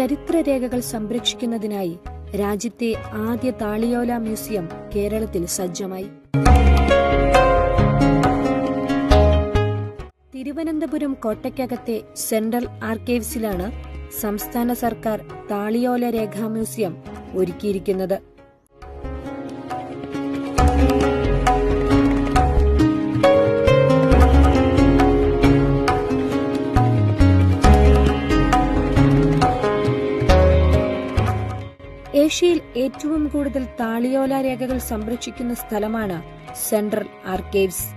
ചരിത്രരേഖകൾ സംരക്ഷിക്കുന്നതിനായി രാജ്യത്തെ ആദ്യ താളിയോല മ്യൂസിയം കേരളത്തിൽ സജ്ജമായി. തിരുവനന്തപുരം കോട്ടയ്ക്കകത്തെ സെൻട്രൽ ആർക്കൈവ്സിലാണ് സംസ്ഥാന സർക്കാർ താളിയോല രേഖാ മ്യൂസിയം ഒരുക്കിയിരിക്കുന്നത്. ഏഷ്യയിൽ ഏറ്റവും കൂടുതൽ താളിയോല രേഖകൾ സംരക്ഷിക്കുന്ന സ്ഥലമാണ് സെൻട്രൽ ആർക്കൈവ്സ്.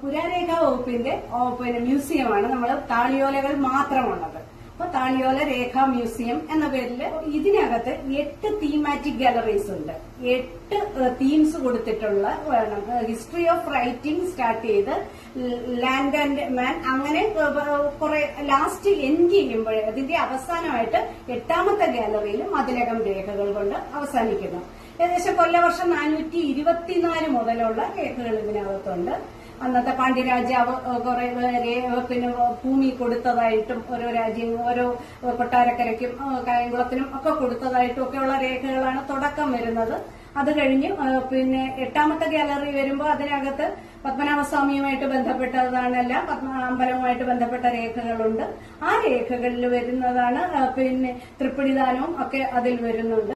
പുരാരേഖാ വകുപ്പിന്റെ മ്യൂസിയമാണ് നമ്മൾ താളിയോലകൾ മാത്രമുള്ളത്. അപ്പൊ താളിയോല രേഖാ മ്യൂസിയം എന്ന പേരിൽ ഇതിനകത്ത് 8 തീമാറ്റിക് ഗാലറീസ് ഉണ്ട്. 8 തീംസ് കൊടുത്തിട്ടുള്ള ഹിസ്റ്ററി ഓഫ് റൈറ്റിംഗ് സ്റ്റാർട്ട് ചെയ്ത് ലാൻഡ് ആൻഡ് മാൻ അങ്ങനെ കുറെ ലാസ്റ്റ് എൻഡ് ചെയ്യുമ്പോൾ അതിന്റെ അവസാനമായിട്ട് 8ാമത്തെ ഗാലറിയിൽ മതിലകം രേഖകൾ കൊണ്ട് അവസാനിക്കുന്നു. ഏകദേശം കൊല്ലവർഷം 424 മുതലുള്ള രേഖകൾ ഇതിനകത്തുണ്ട്. അന്നത്തെ പാണ്ഡ്യരാജാവ് കുറെ പിന്നെ ഭൂമി കൊടുത്തതായിട്ടും ഓരോ ഓരോ കൊട്ടാരക്കരയ്ക്കും കായംകുളത്തിനും ഒക്കെ കൊടുത്തതായിട്ടും ഒക്കെയുള്ള രേഖകളാണ് തുടക്കം വരുന്നത്. അത് കഴിഞ്ഞ് പിന്നെ 8ാമത്തെ ഗാലറി വരുമ്പോൾ അതിനകത്ത് പത്മനാഭസ്വാമിയുമായിട്ട് ബന്ധപ്പെട്ടതാണല്ല അമ്പലവുമായിട്ട് ബന്ധപ്പെട്ട രേഖകളുണ്ട്. ആ രേഖകളിൽ വരുന്നതാണ് പിന്നെ തൃപ്പടിദാനവും ഒക്കെ അതിൽ വരുന്നുണ്ട്.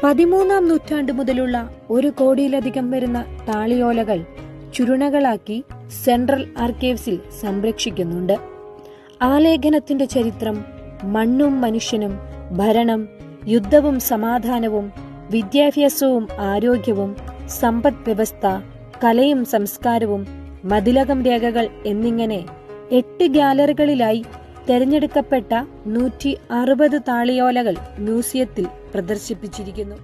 13ാം നൂറ്റാണ്ട് മുതലുള്ള 1 കോടിയിലധികം വരുന്ന താളിയോലകൾ ചുരുണകളാക്കി സെൻട്രൽ ആർക്കൈവ്സിൽ സംരക്ഷിക്കുന്നുണ്ട്. ആലേഖനത്തിന്റെ ചരിത്രം, മണ്ണും മനുഷ്യനും, ഭരണം, യുദ്ധവും സമാധാനവും, വിദ്യാഭ്യാസവും ആരോഗ്യവും, സമ്പദ് വ്യവസ്ഥ, കലയും സംസ്കാരവും, മതിലകം രേഖകൾ എന്നിങ്ങനെ 8 ഗാലറികളിലായി തെരഞ്ഞെടുക്കപ്പെട്ട 160 താളിയോലകൾ മ്യൂസിയത്തിൽ പ്രദർശിപ്പിച്ചിരിക്കുന്നു.